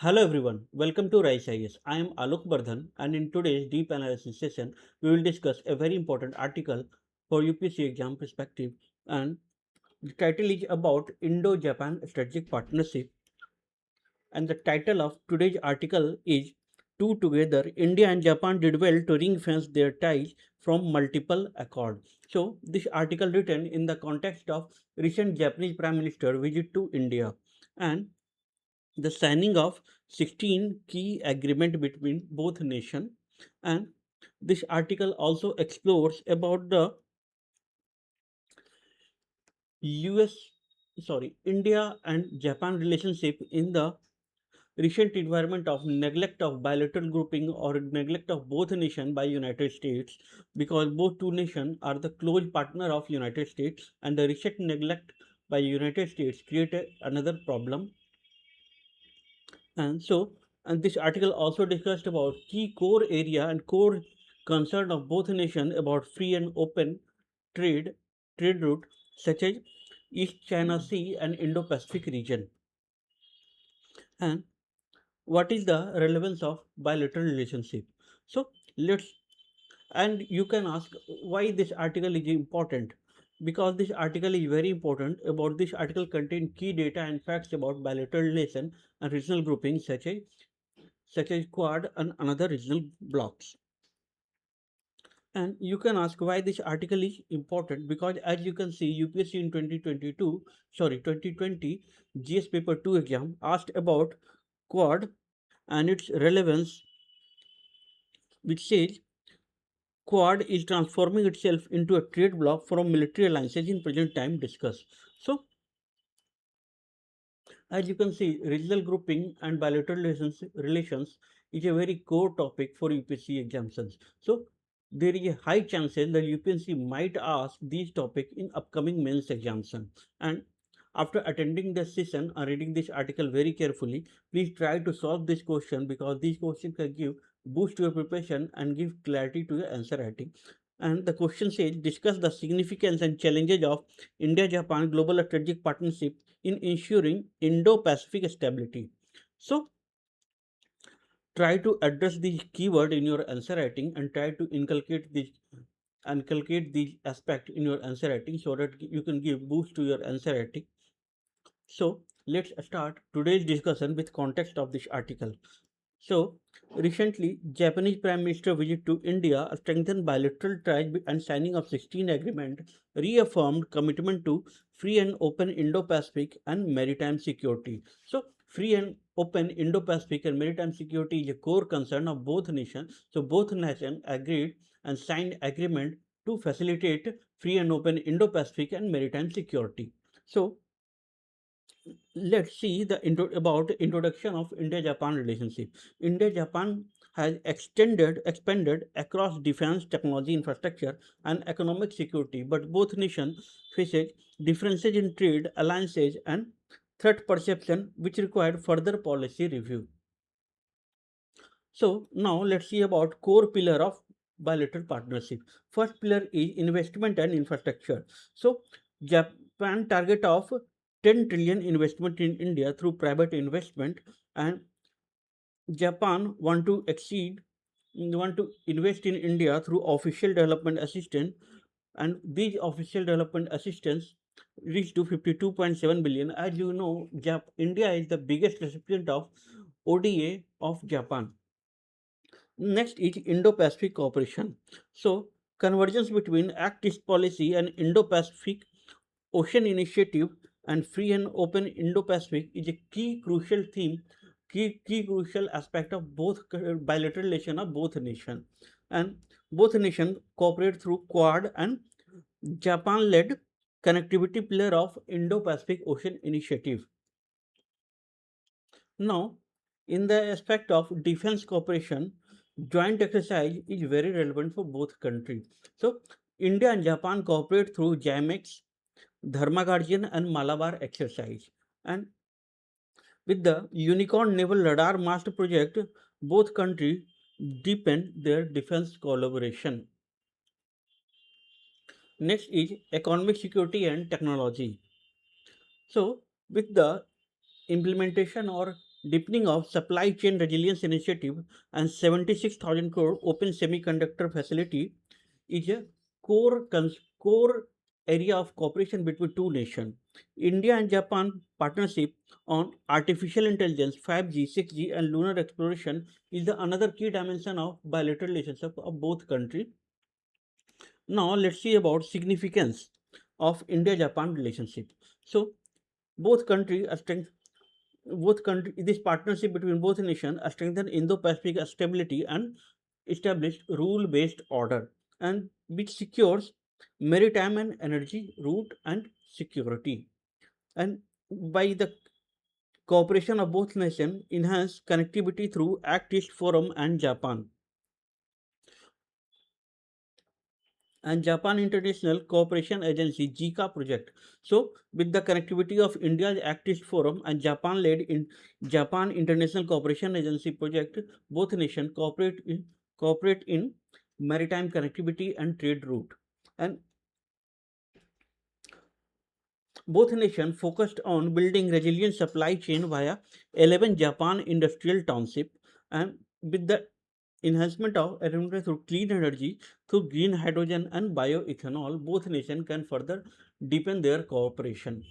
Hello everyone, welcome to Rise IS. I am Alok Bardhan and in today's deep analysis session, we will discuss a very important article for UPSC exam perspective, and the title is about Indo-Japan Strategic Partnership, and the title of today's article is Two Together, India and Japan did well to ring fence their ties from multiple accords. So this article written in the context of recent Japanese Prime Minister visit to India and the signing of 16 key agreement between both nations, and this article also explores about the US India and Japan relationship in the recent environment of neglect of bilateral grouping or neglect of both nations by United States, because both two nations are the close partner of United States, and the recent neglect by United States created another problem. And this article also discussed about key core area and core concern of both nations about free and open trade trade route such as East China Sea and Indo-Pacific region. And what is the relevance of bilateral relationship? So let's and you can ask why this article is important, because this article is very important. About this article contains key data and facts about bilateral relation and regional grouping such as Quad and another regional blocks. And you can ask why this article is important, because as you can see, UPSC in 2020 GS paper 2 exam asked about Quad and its relevance, which says Quad is transforming itself into a trade bloc from military alliances in present time discuss. So as you can see, regional grouping and bilateral relations is a very core topic for UPSC examinations. So there is a high chances that UPSC might ask these topics in upcoming mains examination. And after attending this session and reading this article very carefully, please try to solve this question, because these questions can give boost to your preparation and give clarity to your answer writing. And the question says, discuss the significance and challenges of India-Japan Global Strategic Partnership in ensuring Indo-Pacific stability. So try to address these keyword in your answer writing and try to inculcate these aspect in your answer writing so that you can give boost to your answer writing. So let's start today's discussion with context of this article. So, recently, Japanese Prime Minister visit to India strengthened bilateral ties and signing of 16 agreement reaffirmed commitment to free and open Indo-Pacific and maritime security. So, free and open Indo-Pacific and maritime security is a core concern of both nations. So, both nations agreed and signed agreement to facilitate free and open Indo-Pacific and maritime security. So, let's see the about introduction of India-Japan relationship. India-Japan has expanded across defense, technology, infrastructure, and economic security, but both nations faces differences in trade, alliances, and threat perception, which required further policy review. So now let's see about core pillar of bilateral partnership. First pillar is investment and infrastructure. So Japan target of 10 trillion investment in India through private investment, and Japan want to invest in India through official development assistance, and these official development assistance reached to 52.7 billion. As you know, India is the biggest recipient of ODA of Japan. Next is Indo-Pacific cooperation. So, convergence between Act East policy and Indo-Pacific Ocean Initiative and free and open Indo-Pacific is a key crucial theme, key crucial aspect of both bilateral relation of both nations. And both nations cooperate through Quad and Japan-led connectivity pillar of Indo-Pacific Ocean Initiative. Now, in the aspect of defense cooperation, joint exercise is very relevant for both countries. So, India and Japan cooperate through JAMEX, Dharma Guardian, and Malabar exercise. And with the Unicorn Naval Radar Master Project, both countries deepen their defense collaboration. Next is economic security and technology. So, with the implementation or deepening of supply chain resilience initiative, and 76,000 crore open semiconductor facility is a core area of cooperation between two nations. India and Japan partnership on artificial intelligence, 5G, 6G, and lunar exploration is the another key dimension of bilateral relationship of both countries. Now let's see about significance of India-Japan relationship. So both countries are this partnership between both nations strengthened Indo-Pacific stability and established rule-based order, and which secures maritime and energy route and security. And by the cooperation of both nations, enhance connectivity through Act East Forum and Japan International Cooperation Agency (JICA) project. So, with the connectivity of India's Act East Forum and Japan-led in Japan International Cooperation Agency project, both nations cooperate in maritime connectivity and trade route. And both nations focused on building resilient supply chain via 11 Japan industrial township, and with the enhancement of environment through clean energy, through green hydrogen and bioethanol, both nations can further deepen their cooperation.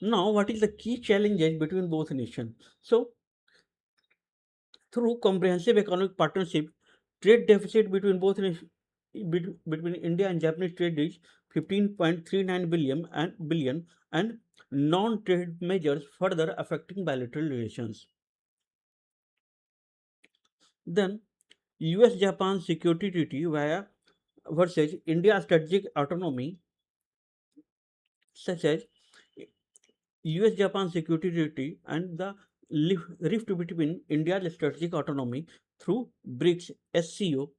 Now, what is the key challenges between both nations? So, through comprehensive economic partnership, trade deficit between between India and Japanese trade is 15.39 billion and non-trade measures further affecting bilateral relations. Then US Japan security treaty via versus India's strategic autonomy, such as US Japan security treaty and the rift between India's strategic autonomy through BRICS SCO,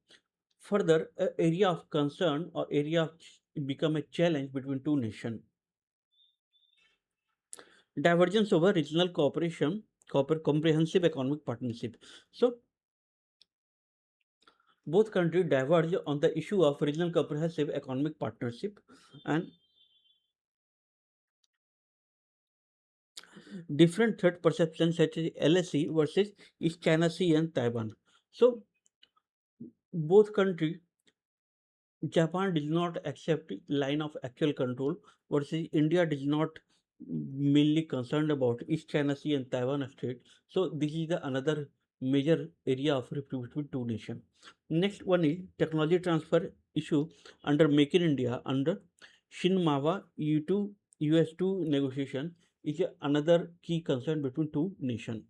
further area of concern or area of become a challenge between two nations. Divergence over regional cooperation, comprehensive economic partnership. So both countries diverge on the issue of regional comprehensive economic partnership, and different threat perceptions such as LSE versus East China Sea and Taiwan. So both countries, Japan did not accept line of actual control versus India did not mainly concerned about East China Sea and Taiwan Strait. So this is the another major area of rift between two nations. Next one is technology transfer issue under Make in India under Shinmawa EU2 US2 negotiation is another key concern between two nations.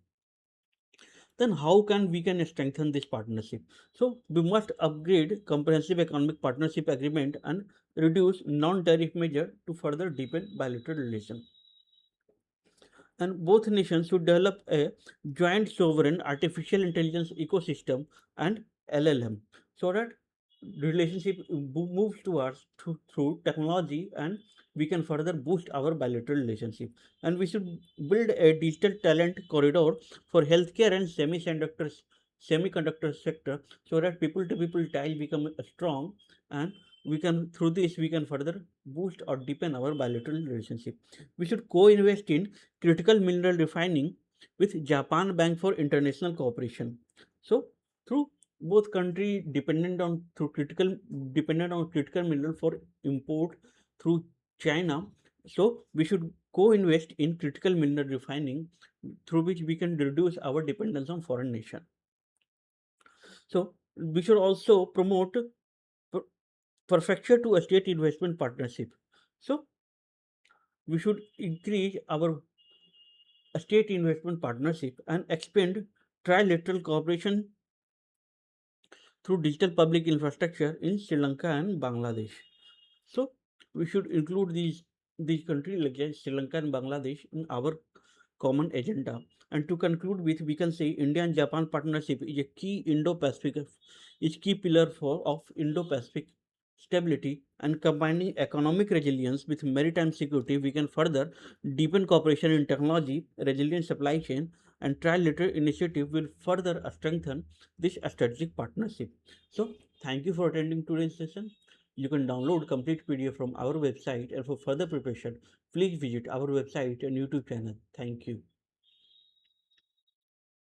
Then how can we can strengthen this partnership? So we must upgrade comprehensive economic partnership agreement and reduce non-tariff measure to further deepen bilateral relations. And both nations should develop a joint sovereign artificial intelligence ecosystem and LLM, so that relationship moves towards through technology, and we can further boost our bilateral relationship. And we should build a digital talent corridor for healthcare and semiconductor sector, so that people to people ties become strong, and we can through this we can further boost or deepen our bilateral relationship. We should co-invest in critical mineral refining with Japan Bank for International Cooperation. So through both country dependent on critical mineral for import through China. So we should co-invest in critical mineral refining, through which we can reduce our dependence on foreign nation. So we should also promote perfection to a state investment partnership. So we should increase our state investment partnership and expand trilateral cooperation through digital public infrastructure in Sri Lanka and Bangladesh. So we should include these countries like Sri Lanka and Bangladesh in our common agenda. And to conclude with, we can say India and Japan partnership is a key Indo-Pacific is key pillar for of Indo-Pacific stability, and combining economic resilience with maritime security, we can further deepen cooperation in technology, resilient supply chain, and trilateral initiative will further strengthen this strategic partnership. So, thank you for attending today's session. You can download complete PDF from our website, and for further preparation, please visit our website and YouTube channel. Thank you.